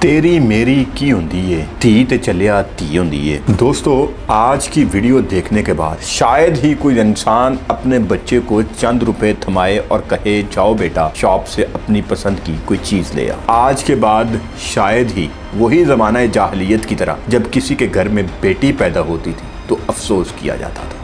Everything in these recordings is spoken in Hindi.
तेरी मेरी की हुंदी है, धी ते चलिया धी हुंदी है। दोस्तों, आज की वीडियो देखने के बाद शायद ही कोई इंसान अपने बच्चे को चंद रुपए थमाए और कहे जाओ बेटा शॉप से अपनी पसंद की कोई चीज ले आ। आज के बाद शायद ही वही जमाना जाहलियत की तरह जब किसी के घर में बेटी पैदा होती थी तो अफसोस किया जाता था।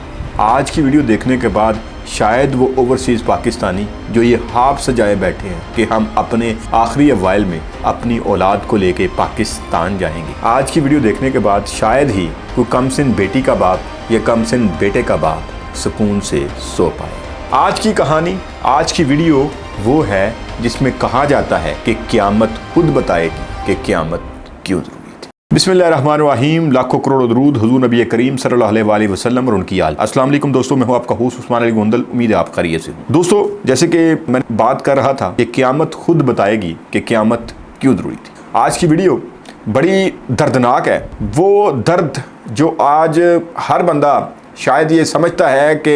आज की वीडियो देखने के बाद शायद वो ओवरसीज़ पाकिस्तानी जो ये ख्वाब सजाए बैठे हैं कि हम अपने आखिरी अवाइल में अपनी औलाद को लेके पाकिस्तान जाएंगे, आज की वीडियो देखने के बाद शायद ही कोई कमसिन बेटी का बाप या कमसिन बेटे का बाप सुकून से सो पाए। आज की कहानी, आज की वीडियो वो है जिसमें कहा जाता है कि क़यामत खुद बताएगी कि क़यामत क्यों ज़रूरी थी। बिस्मिल्लाहिर्रहमानिर्रहीम, लाखों करोड़ों दरूद हुजूर नबी करीम सल्लल्लाहु अलैहि वसल्लम और उनकी आल। अस्सलाम वालेकुम दोस्तों, मैं हूं आपका होस्ट उस्मान अली गोंदल। उम्मीद है आप खैरियत से हो। दोस्तों, जैसे कि मैं बात कर रहा था कि क़यामत खुद बताएगी कि क़यामत क्यों ज़रूरी थी। आज की वीडियो बड़ी दर्दनाक है। वो दर्द जो आज हर बंदा शायद ये समझता है कि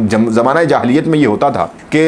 ज़माना जाहलियत में ये होता था कि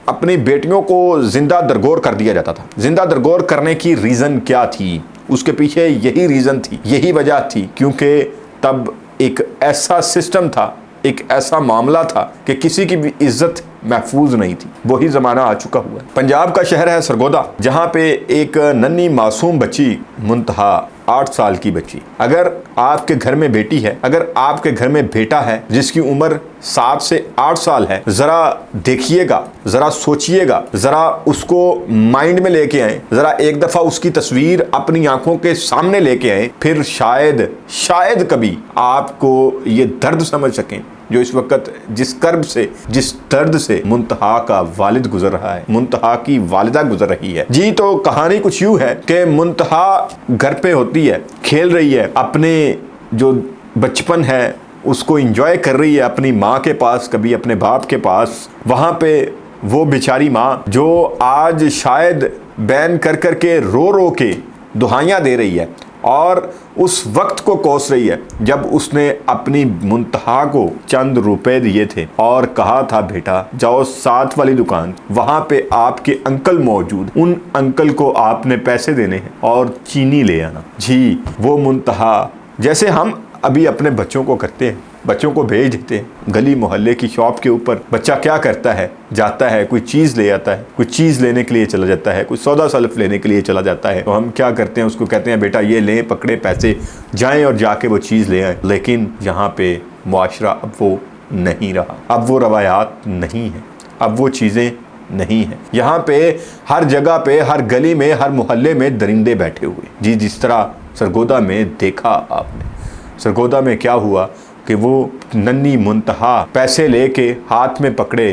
अपनी बेटियों को ज़िंदा दरगोर कर दिया जाता था। ज़िंदा दरगोर करने की रीज़न क्या थी? उसके पीछे यही रीज़न थी, यही वजह थी क्योंकि तब एक ऐसा सिस्टम था, एक ऐसा मामला था कि किसी की भी इज्जत महफूज नहीं थी। वही ज़माना आ चुका हुआ है। पंजाब का शहर है सरगोदा, जहाँ पे एक नन्ही मासूम बच्ची, मुंतहा 8 साल की बच्ची, अगर आपके घर में बेटी है, अगर आपके घर में बेटा है जिसकी उम्र 7 से 8 साल है, ज़रा देखिएगा, ज़रा सोचिएगा, ज़रा उसको माइंड में लेके आए, ज़रा एक दफ़ा उसकी तस्वीर अपनी आंखों के सामने लेके आए, फिर शायद कभी आपको ये दर्द समझ सकें जो इस वक्त जिस कर्ब से, जिस दर्द से मुंतहा का वालिद गुजर रहा है, मुंतहा की वालिदा गुजर रही है। जी, तो कहानी कुछ यूँ है कि मुंतहा घर पे होती है, खेल रही है, अपने जो बचपन है उसको एंजॉय कर रही है अपनी माँ के पास, कभी अपने बाप के पास। वहाँ पे वो बेचारी माँ जो आज शायद बैन कर के रो के दुहाइयाँ दे रही है और उस वक्त को कोस रही है जब उसने अपनी मुंतहा को चंद रुपए दिए थे और कहा था बेटा जाओ साथ वाली दुकान, वहाँ पे आपके अंकल मौजूद, उन अंकल को आपने पैसे देने हैं और चीनी ले आना। जी, वो मुंतहा जैसे हम अभी अपने बच्चों को करते हैं, बच्चों को भेज देते हैं गली मोहल्ले की शॉप के ऊपर। बच्चा क्या करता है, जाता है कोई चीज़ ले आता है, कोई चीज़ लेने के लिए चला जाता है, कोई सौदा सल्फ लेने के लिए चला जाता है, तो हम क्या करते हैं, उसको कहते हैं बेटा ये लें, पकड़े पैसे, जाएं और जाके वो चीज़ ले आएं। लेकिन यहाँ पे मुआशरा अब वो नहीं रहा, अब वो रवायात नहीं है, अब वो चीज़ें नहीं है। यहाँ पे हर जगह पे, हर गली में, हर मोहल्ले में दरिंदे बैठे हुए। जी, जिस तरह सरगोदा में देखा आपने, सरगोदा में क्या हुआ कि वो नन्ही मुंतहा पैसे लेके हाथ में पकड़े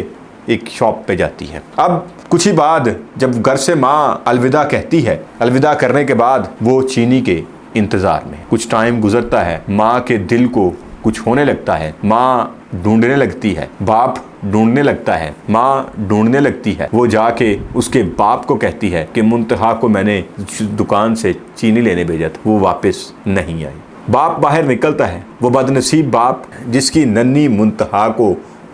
एक शॉप पे जाती है। अब कुछ ही बाद जब घर से माँ अलविदा कहती है, अलविदा करने के बाद वो चीनी के इंतज़ार में, कुछ टाइम गुजरता है, माँ के दिल को कुछ होने लगता है, माँ ढूंढने लगती है, बाप ढूंढने लगता है, माँ ढूंढने लगती है। वो जाके उसके बाप को कहती है कि मुंतहा को मैंने दुकान से चीनी लेने भेजा था, वो वापस नहीं आई। बाप बाहर निकलता है, वो बदनसीब बाप जिसकी नन्ही मुंतहा को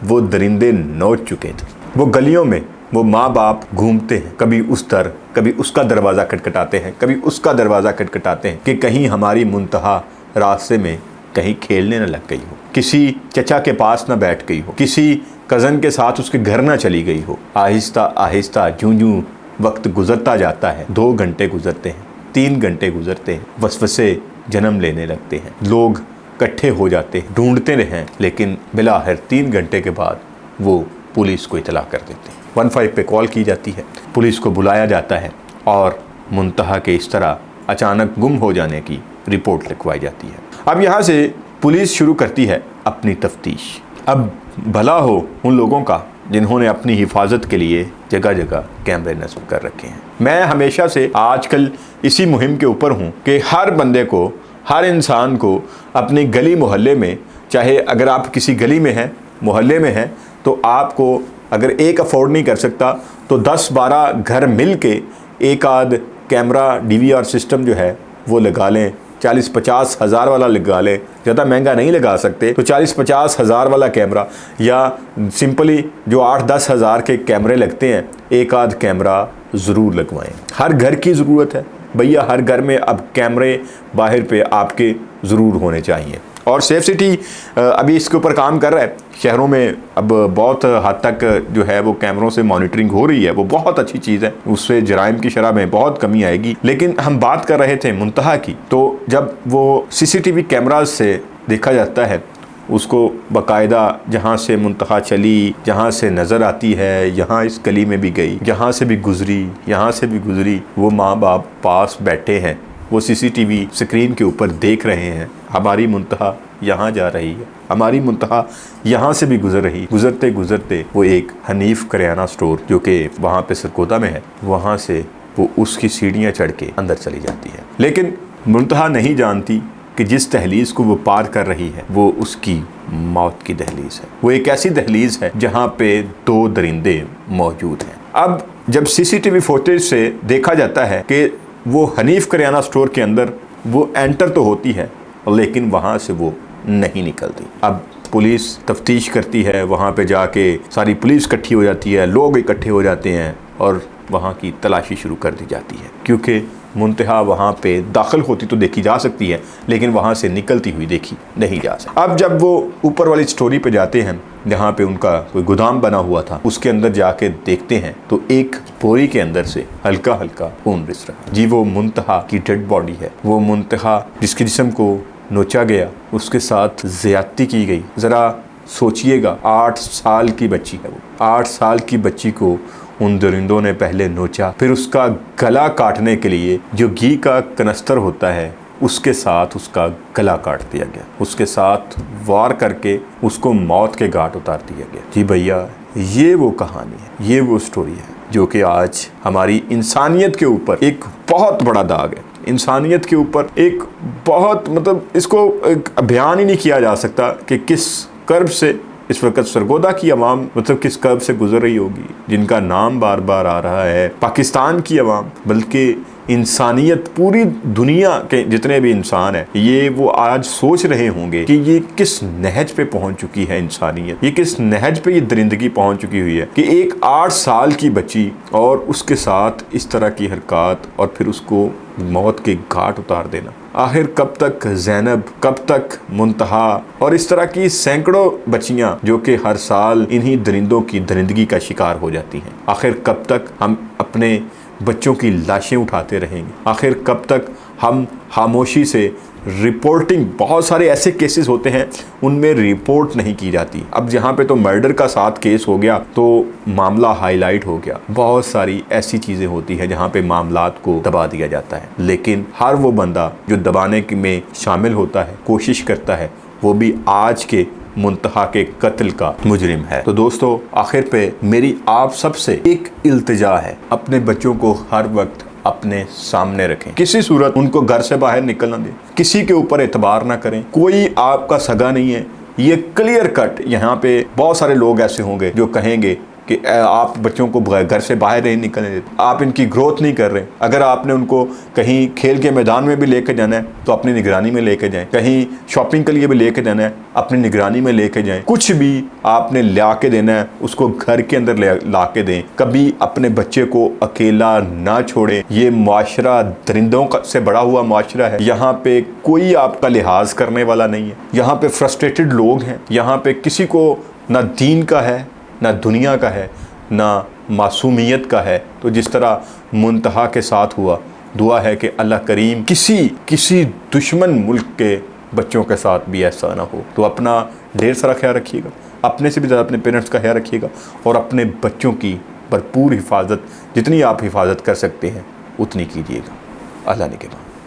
वो दरिंदे नोच चुके थे। वो गलियों में वो माँ बाप घूमते हैं, कभी उस दर, कभी उसका दरवाज़ा खटखटाते हैं, कभी उसका दरवाज़ा खटखटाते हैं कि कहीं हमारी मुंतहा रास्ते में कहीं खेलने न लग गई हो, किसी चचा के पास न बैठ गई हो, किसी कज़न के साथ उसके घर न चली गई हो। आहिस्ता आहिस्ता जूं वक्त गुजरता जाता है, 2 घंटे गुजरते हैं, 3 घंटे गुजरते हैं, वसवसे जन्म लेने लगते हैं, लोग इकट्ठे हो जाते हैं, ढूंढते रहें, लेकिन बिलाखिर 3 घंटे के बाद वो पुलिस को इतला कर देते हैं। 15 पे कॉल की जाती है, पुलिस को बुलाया जाता है और मुंतहा के इस तरह अचानक गुम हो जाने की रिपोर्ट लिखवाई जाती है। अब यहाँ से पुलिस शुरू करती है अपनी तफ्तीश। अब भला हो उन लोगों का जिन्होंने अपनी हिफाजत के लिए जगह जगह कैमरे नस्ब कर रखे हैं। मैं हमेशा से आजकल इसी मुहिम के ऊपर हूँ कि हर बंदे को, हर इंसान को अपनी गली मोहल्ले में, चाहे अगर आप किसी गली में हैं, मोहल्ले में हैं, तो आपको अगर एक अफोर्ड नहीं कर सकता तो 10-12 घर मिल के एक आध कैमरा DVR सिस्टम जो है वो लगा लें। 40-50 हज़ार वाला लगा लें, ज़्यादा महंगा नहीं लगा सकते तो 40-50 हज़ार वाला कैमरा, या सिंपली जो 8-10 हज़ार के कैमरे लगते हैं, एक आध कैमरा ज़रूर लगवाएं। हर घर की ज़रूरत है, भैया हर घर में अब कैमरे बाहर पे आपके ज़रूर होने चाहिए। और सेफ सिटी अभी इसके ऊपर काम कर रहा है। शहरों में अब बहुत हद तक जो है वो कैमरों से मॉनिटरिंग हो रही है, वो बहुत अच्छी चीज़ है, उससे जराइम की शरह में बहुत कमी आएगी। लेकिन हम बात कर रहे थे मुंतहा की, तो जब वो सीसीटीवी कैमराज से देखा जाता है, उसको बाकायदा जहाँ से मुंतहा चली, जहाँ से नज़र आती है, यहाँ इस गली में भी गई, यहाँ से भी गुजरी, यहाँ से भी गुजरी, वो माँ बाप पास बैठे हैं, वो सीसीटीवी स्क्रीन के ऊपर देख रहे हैं, हमारी मुंतहा यहाँ जा रही है, हमारी मुंतहा यहाँ से भी गुजर रही। गुजरते गुजरते वो एक हनीफ करियाना स्टोर जो कि वहाँ पे सरकोदा में है, वहाँ से वो उसकी सीढ़ियाँ चढ़ के अंदर चली जाती है। लेकिन मुंतहा नहीं जानती कि जिस दहलीज़ को वो पार कर रही है वो उसकी मौत की दहलीज़ है। वो एक ऐसी दहलीज़ है जहाँ पे 2 दरिंदे मौजूद हैं। अब जब सीसीटीवी फुटेज से देखा जाता है कि वो हनीफ करियाना स्टोर के अंदर वो एंटर तो होती है, लेकिन वहाँ से वो नहीं निकलती। अब पुलिस तफ्तीश करती है, वहाँ पे जाके सारी पुलिस इकट्ठी हो जाती है, लोग इकट्ठे हो जाते हैं और वहाँ की तलाशी शुरू कर दी जाती है, क्योंकि मुंतहा वहाँ पे दाखिल होती तो देखी जा सकती है, लेकिन वहाँ से निकलती हुई देखी नहीं जा सकती। अब जब वो ऊपर वाली स्टोरी पे जाते हैं जहाँ पे उनका कोई गोदाम बना हुआ था, उसके अंदर जाके देखते हैं तो एक बोरी के अंदर से हल्का हल्का खून रिस रहा। जी वो मुंतहा की डेड बॉडी है, वो मुंतहा जिसके जिस्म को नोचा गया, उसके साथ ज़्यादती की गई। ज़रा सोचिएगा, 8 साल की बच्ची है वो, 8 साल की बच्ची को उन दरिंदों ने पहले नोचा, फिर उसका गला काटने के लिए जो घी का कनस्तर होता है उसके साथ उसका गला काट दिया गया, उसके साथ वार करके उसको मौत के घाट उतार दिया गया। जी भैया, ये वो कहानी है, ये वो स्टोरी है जो कि आज हमारी इंसानियत के ऊपर एक बहुत बड़ा दाग है। इंसानियत के ऊपर एक बहुत इसको एक बयान ही नहीं किया जा सकता कि किस कर्ब से इस वक्त सरगोदा की अवाम किस कर्ब से गुजर रही होगी, जिनका नाम बार बार आ रहा है। पाकिस्तान की अवाम, बल्कि इंसानियत, पूरी दुनिया के जितने भी इंसान हैं, ये वो आज सोच रहे होंगे कि ये किस नहज पे पहुंच चुकी है इंसानियत, ये किस नहज पे ये दरिंदगी पहुंच चुकी हुई है कि एक 8 साल की बच्ची और उसके साथ इस तरह की हरकत और फिर उसको मौत के घाट उतार देना। आखिर कब तक ज़ैनब, कब तक मुंतहा और इस तरह की सैकड़ों बच्चियां जो कि हर साल इन्हीं दरिंदों की दरिंदगी का शिकार हो जाती हैं, आखिर कब तक हम अपने बच्चों की लाशें उठाते रहेंगे? आखिर कब तक हम खामोशी से रिपोर्टिंग, बहुत सारे ऐसे केसेस होते हैं उनमें रिपोर्ट नहीं की जाती। अब जहाँ पे तो मर्डर का साथ केस हो गया तो मामला हाईलाइट हो गया। बहुत सारी ऐसी चीज़ें होती हैं जहाँ पे मामलात को दबा दिया जाता है, लेकिन हर वो बंदा जो दबाने में शामिल होता है, कोशिश करता है, वो भी आज के मुंतहा के कत्ल का मुजरिम है। तो दोस्तों, आखिर पे मेरी आप सबसे एक इल्तिजा है, अपने बच्चों को हर वक्त अपने सामने रखें, किसी सूरत उनको घर से बाहर निकलना दें, किसी के ऊपर एतबार ना करें। कोई आपका सगा नहीं है, ये क्लियर कट। यहाँ पे बहुत सारे लोग ऐसे होंगे जो कहेंगे कि आप बच्चों को घर से बाहर नहीं निकलने देते, आप इनकी ग्रोथ नहीं कर रहे। अगर आपने उनको कहीं खेल के मैदान में भी लेके जाना है तो अपनी निगरानी में लेके जाएं, कहीं शॉपिंग के लिए भी लेके जाना है अपनी निगरानी में लेके जाएं, कुछ भी आपने ला के देना है उसको घर के अंदर ला के दें। कभी अपने बच्चे को अकेला ना छोड़ें। ये मुआशरा दरिंदों से बड़ा हुआ मुआशरा है, यहाँ पे कोई आपका लिहाज करने वाला नहीं है। यहाँ पे फ्रस्ट्रेटेड लोग हैं, यहाँ पे किसी को ना दीन का है, ना दुनिया का है, ना मासूमियत का है। तो जिस तरह मुंतहा के साथ हुआ, दुआ है कि अल्लाह करीम किसी दुश्मन मुल्क के बच्चों के साथ भी ऐसा ना हो। तो अपना ढेर सारा ख्याल रखिएगा, अपने से भी ज़्यादा अपने पेरेंट्स का ख्याल रखिएगा और अपने बच्चों की भरपूर हिफाजत, जितनी आप हिफाजत कर सकते हैं उतनी कीजिएगा। अल्लाह ने के बाद।